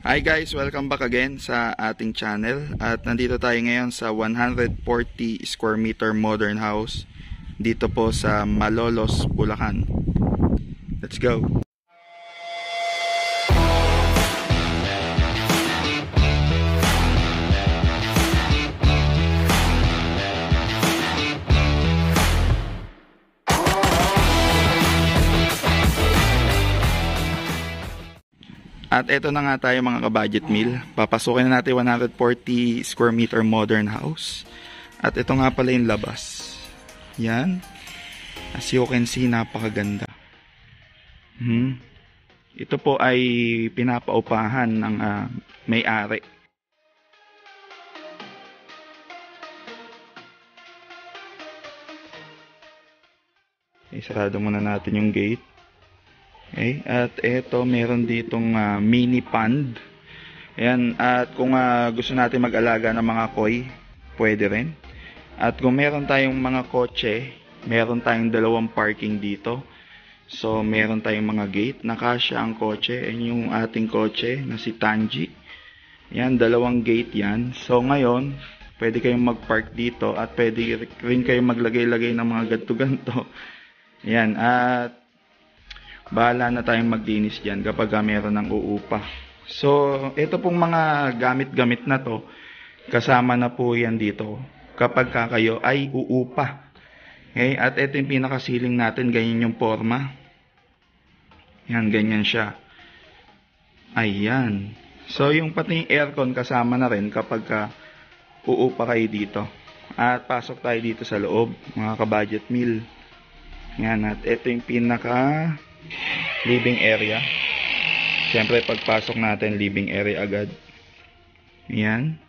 Hi guys, welcome back again sa ating channel at nandito tayo ngayon sa 140 square meter modern house dito po sa Malolos, Bulacan. Let's go! At ito na nga tayo mga ka-budget meal. Papasukin na natin 140 square meter modern house. At ito nga pala yung labas. Yan. As you can see, napakaganda. Ito po ay pinapaupahan ng may-ari. Okay, sarado muna natin yung gate. Okay, at ito meron ditong mini pond. Ayan, at kung gusto natin mag-alaga ng mga koi, pwede rin. At kung meron tayong mga kotse, meron tayong dalawang parking dito. So meron tayong mga gate, nakasya ang kotse. Ayan yung ating kotse na si Tanji. Ayan, dalawang gate yan. So ngayon, pwede kayong mag-park dito at pwede rin kayong maglagay-lagay ng mga ganto-ganto. Ayan, at bahala na tayong maglinis dyan kapag meron ng uupa. So, ito pong mga gamit-gamit na to, kasama na po yan dito kapag kayo ay uupa. Okay? At ito yung pinakasiling natin, ganyan yung forma. Yan, ganyan siya. Ayan. So, yung pati yung aircon kasama na rin kapag uupa kayo dito. At pasok tayo dito sa loob, mga ka-budget meal. Yan, at ito yung pinaka living area. Siyempre pagpasok natin living area agad. Ayan.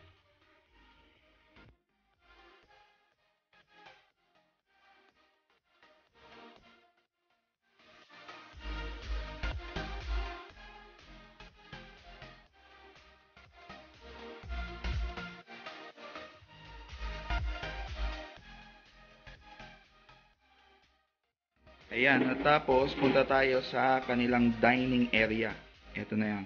Ayan, at tapos punta tayo sa kanilang dining area. Ito na yan.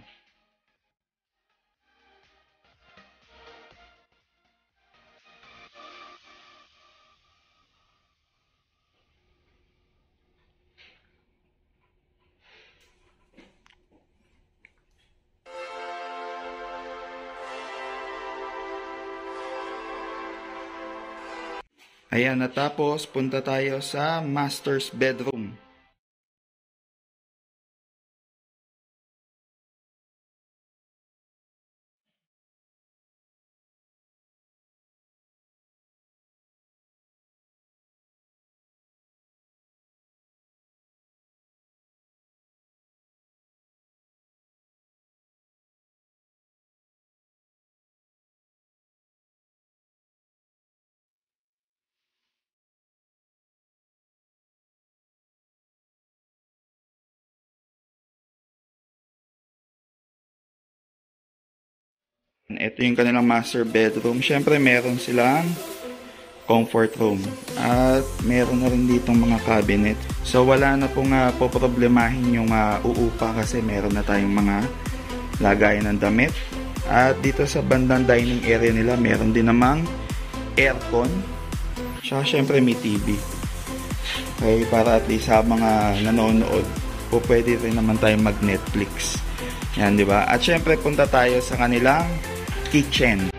Ayan, at tapos punta tayo sa master's bedroom. Ito yung kanilang master bedroom. Siyempre, meron silang comfort room. At meron na rin ditong mga cabinet. So, wala na pong poproblemahin yung uupa kasi meron na tayong mga lagayan ng damit. At dito sa bandang dining area nila, meron din namang aircon. Tsaka, siyempre, may TV. Okay, para at least sa mga nanonood, po pwede rin naman tayong mag-Netflix. Yan, di ba? At siyempre, punta tayo sa kanilang kitchen.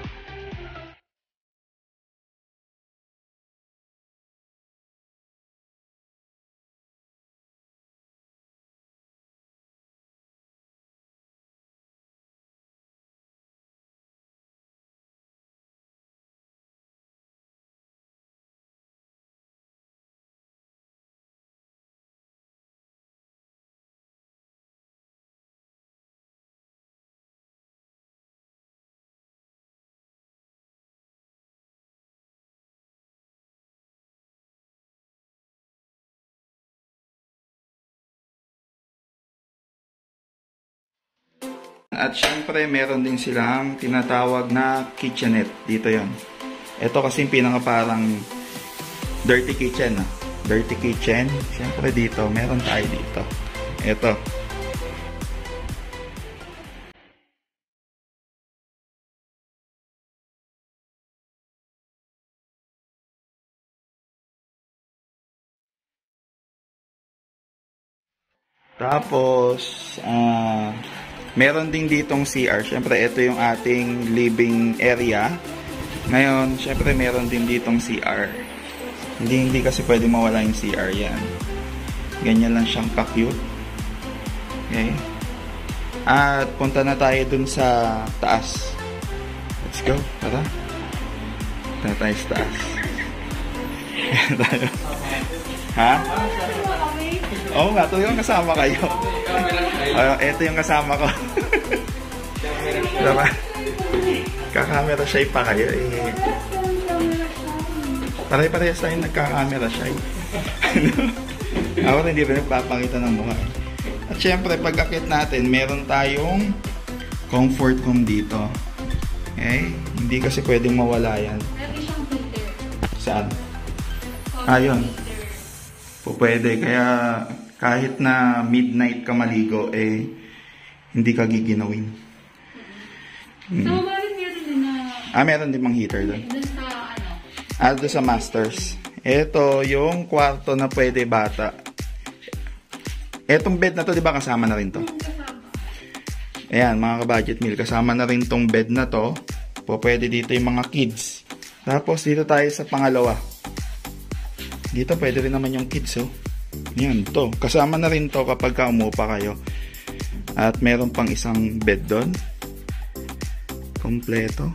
At syempre, meron din silang tinatawag na kitchenette. Dito yon. Ito kasi yung pinaka parang dirty kitchen. Dirty kitchen. Syempre dito, meron tayo dito. Ito. Tapos, meron din ditong CR. Siyempre, ito yung ating living area. Ngayon, siyempre, meron din ditong CR. Hindi kasi pwede mawala yung CR yan. Ganyan lang siyang ka-cute. Okay. At punta na tayo dun sa taas. Let's go. Tara. Punta tayo sa taas. Ha? Oo nga, ito yung kasama kayo. Ito yung kasama ko. Diba? Kakamera shy pa kayo eh. Pare-parehas tayo nagkakamera shy. Ako hindi rin nagpapakita ng mukha. At syempre, pag-akit natin, meron tayong comfort room dito. Okay? Hindi kasi pwedeng mawala yan. Saan? Ayun. Pwede. Kaya kahit na midnight ka maligo, eh, hindi ka giginawin. So, bakit meron din na... Meron din mang heater doon. Doon sa ano? Doon sa masters. Ito, yung kwarto na pwede bata. Etong bed na to, di ba kasama na rin to? Ayan, mga ka-budget meal. Kasama na rin tong bed na to. Pwede dito yung mga kids. Tapos, dito tayo sa pangalawa. Dito, pwede rin naman yung kids, oh. Yan, to. Kasama na rin to kapag ka umupa kayo. At meron pang isang bed doon. Kompleto.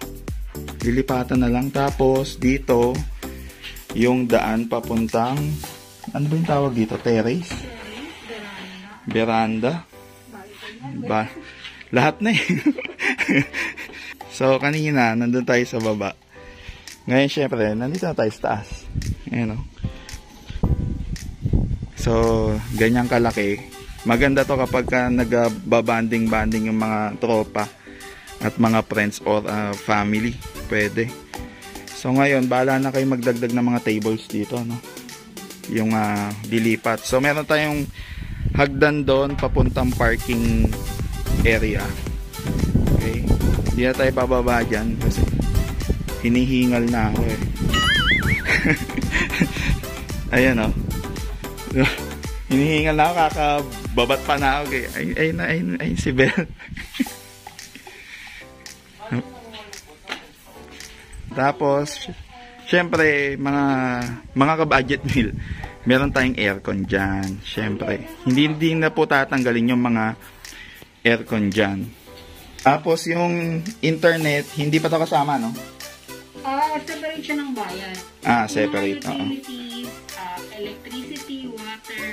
Lilipatan na lang. Tapos, dito, yung daan papuntang, ano ba yung tawag dito? Terrace? Veranda? Lahat na eh. So, kanina, nandun tayo sa baba. Ngayon, syempre, nandito na tayo sa taas. Ayan, oh. So, ganyang kalaki. Maganda to kapag nagbabanding-banding yung mga tropa at mga friends or family. Pwede. So, ngayon, bahala na kayo magdagdag ng mga tables dito, no? Yung dilipat. So, meron tayong hagdan doon papuntang parking area. Okay? Hindi na tayo bababa dyan kasi hinihingal na ako eh. Ayan, oh. Hinihingal na ako, kakababat pa na ako. Okay. Ay, si Belle. Tapos, syempre, mga ka-budget meal, meron tayong aircon dyan. Syempre, hindi na po tatanggalin yung mga aircon dyan. Tapos, yung internet, hindi pa to kasama, no? Separate siya ng bayan. Separate. Utilities, electricity, water,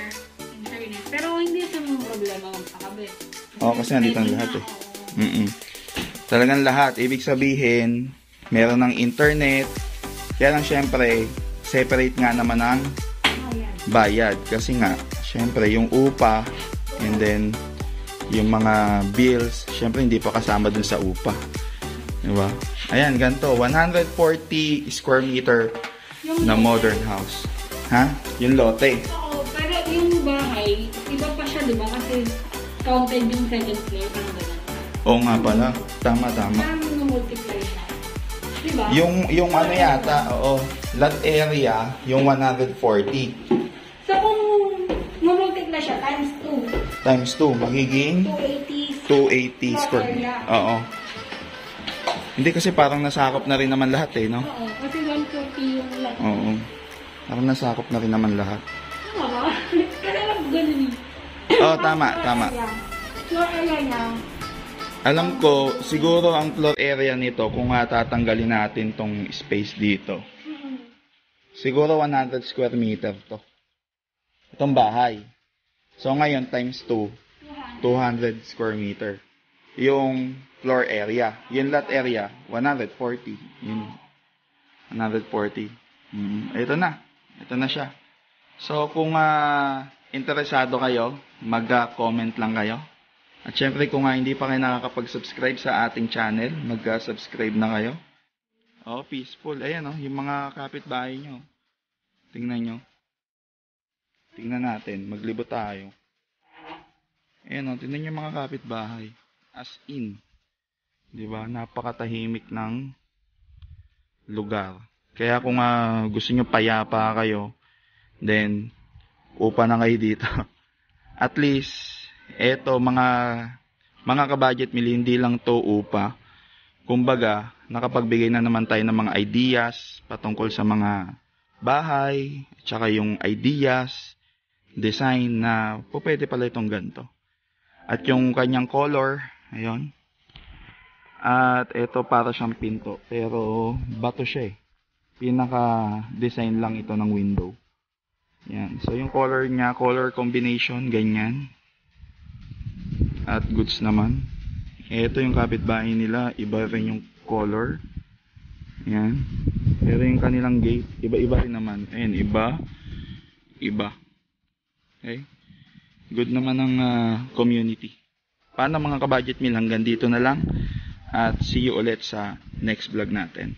internet. Pero hindi sa mga problema magpakabit. Kasi nandito ang lahat eh. Talagang lahat. Ibig sabihin, meron ng internet. Kaya lang syempre, separate nga naman ang bayad. Kasi nga, syempre, yung upa, and then, yung mga bills, syempre, hindi pa kasama dun sa upa. Diba? Ayan, ganito. 140 square meter na modern house. Ha? Yung lote. Oo, pero yung bahay, iba pa siya, diba? Kasi counted yung second floor. Oo nga pala. Tama. Parang na-multiply siya. Diba? Yung ano yata, oo. Lot area, yung 140. So, kung ma-multiply siya, times 2. Times 2, magiging 280 square. Oo. Hindi kasi parang nasakop na rin naman lahat eh, no? Oo, kasi 140 yung lot. Oo. Parang nasakop na rin naman lahat. Tama ba? Kasi alam ko ganun eh. Oo, tama. Floor area niya. Alam ko, siguro ang floor area nito, kung tatanggalin natin tong space dito, siguro 100 square meter to. Itong bahay. So ngayon, times 2, 200 square meter. Yung floor area. Yung lot area, 140. Yun. 140. Ito na siya. So, kung interesado kayo, mag-comment lang kayo. At syempre, kung hindi pa kayo nakakapag-subscribe sa ating channel, mag-subscribe na kayo. Oh, peaceful. Ayan, oh, yung mga kapitbahay nyo. Tingnan nyo. Tingnan natin. Maglibot tayo. Ayan, oh, tingnan nyo yung mga kapitbahay. As in. Diba? Napakatahimik ng lugar. Kaya kung gusto nyo payapa kayo, then, upa na kayo dito. At least, Eto, mga ka-budget meal, hindi lang to upa. Kumbaga, nakapagbigay na naman tayo ng mga ideas patungkol sa mga bahay, at saka yung ideas, design na pwede pala itong ganito. At yung kanyang color, ayun. At ito para siyang pinto, pero bato siya eh. Pinaka-design lang ito ng window. Yan. So yung color niya, color combination, ganyan. At goods naman. Ito yung kapitbahay nila, iba rin yung color. Yan. Pero yung kanilang gate, iba-iba rin naman. Ayan, iba. Okay? Good naman ang community. Paano mga ka-budget meal, hanggang dito na lang. At see you ulit sa next vlog natin.